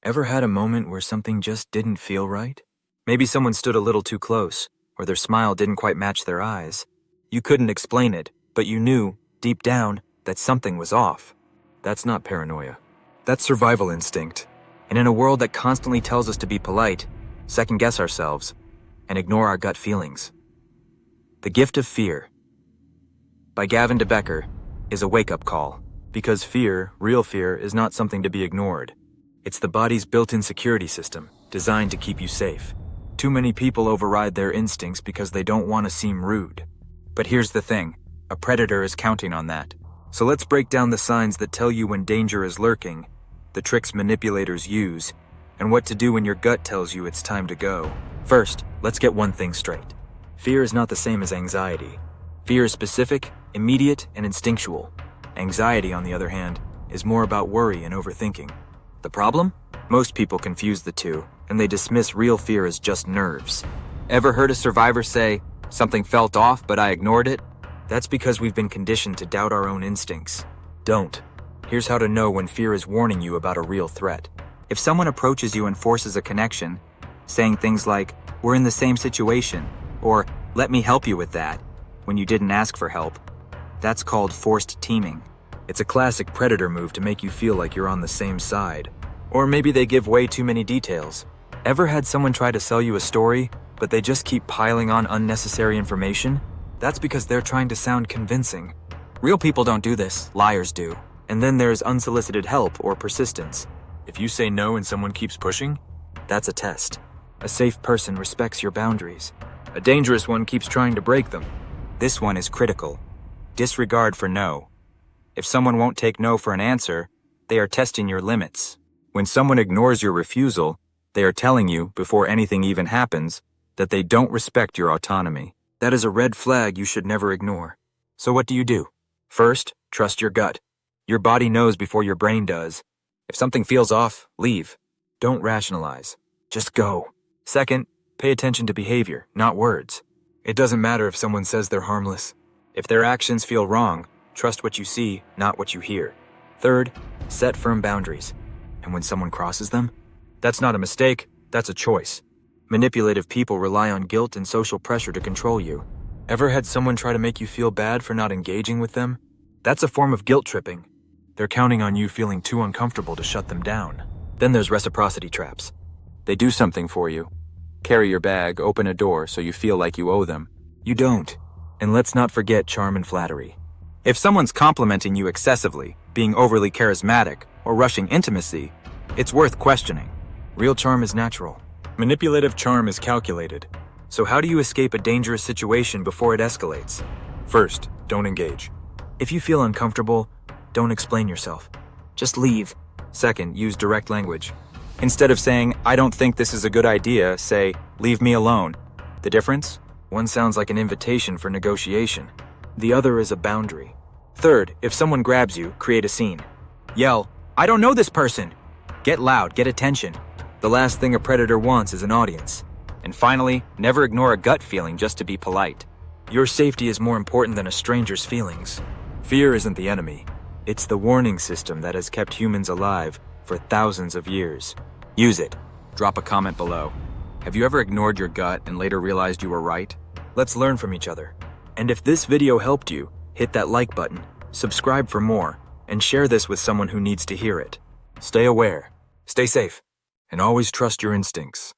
Ever had a moment where something just didn't feel right? Maybe someone stood a little too close, or their smile didn't quite match their eyes. You couldn't explain it, but you knew, deep down, that something was off. That's not paranoia. That's survival instinct. And in a world that constantly tells us to be polite, second-guess ourselves, and ignore our gut feelings. The Gift of Fear, by Gavin de Becker, is a wake-up call. Because fear, real fear, is not something to be ignored. It's the body's built-in security system, designed to keep you safe. Too many people override their instincts because they don't want to seem rude. But here's the thing, a predator is counting on that. So let's break down the signs that tell you when danger is lurking, the tricks manipulators use, and what to do when your gut tells you it's time to go. First, let's get one thing straight. Fear is not the same as anxiety. Fear is specific, immediate, and instinctual. Anxiety, on the other hand, is more about worry and overthinking. The problem? Most people confuse the two, and they dismiss real fear as just nerves. Ever heard a survivor say, "Something felt off, but I ignored it"? That's because we've been conditioned to doubt our own instincts. Don't. Here's how to know when fear is warning you about a real threat. If someone approaches you and forces a connection, saying things like, "We're in the same situation," or "Let me help you with that," when you didn't ask for help, that's called forced teaming. It's a classic predator move to make you feel like you're on the same side. Or maybe they give way too many details. Ever had someone try to sell you a story, but they just keep piling on unnecessary information? That's because they're trying to sound convincing. Real people don't do this, liars do. And then there's unsolicited help or persistence. If you say no and someone keeps pushing, that's a test. A safe person respects your boundaries. A dangerous one keeps trying to break them. This one is critical. Disregard for no. If someone won't take no for an answer, they are testing your limits. When someone ignores your refusal, they are telling you, before anything even happens, that they don't respect your autonomy. That is a red flag you should never ignore. So what do? First, trust your gut. Your body knows before your brain does. If something feels off, leave. Don't rationalize. Just go. Second, pay attention to behavior, not words. It doesn't matter if someone says they're harmless. If their actions feel wrong, trust what you see, not what you hear. Third, set firm boundaries. And when someone crosses them, that's not a mistake, that's a choice. Manipulative people rely on guilt and social pressure to control you. Ever had someone try to make you feel bad for not engaging with them? That's a form of guilt tripping. They're counting on you feeling too uncomfortable to shut them down. Then there's reciprocity traps. They do something for you. Carry your bag, open a door so you feel like you owe them. You don't. And let's not forget charm and flattery. If someone's complimenting you excessively, being overly charismatic, or rushing intimacy, it's worth questioning. Real charm is natural. Manipulative charm is calculated. So how do you escape a dangerous situation before it escalates? First, don't engage. If you feel uncomfortable, don't explain yourself. Just leave. Second, use direct language. Instead of saying, "I don't think this is a good idea," say, "Leave me alone." The difference? One sounds like an invitation for negotiation. The other is a boundary. Third, if someone grabs you, create a scene. Yell, "I don't know this person!" Get loud, get attention. The last thing a predator wants is an audience. And finally, never ignore a gut feeling just to be polite. Your safety is more important than a stranger's feelings. Fear isn't the enemy. It's the warning system that has kept humans alive for thousands of years. Use it. Drop a comment below. Have you ever ignored your gut and later realized you were right? Let's learn from each other. And if this video helped you, hit that like button, subscribe for more, and share this with someone who needs to hear it. Stay aware, stay safe, and always trust your instincts.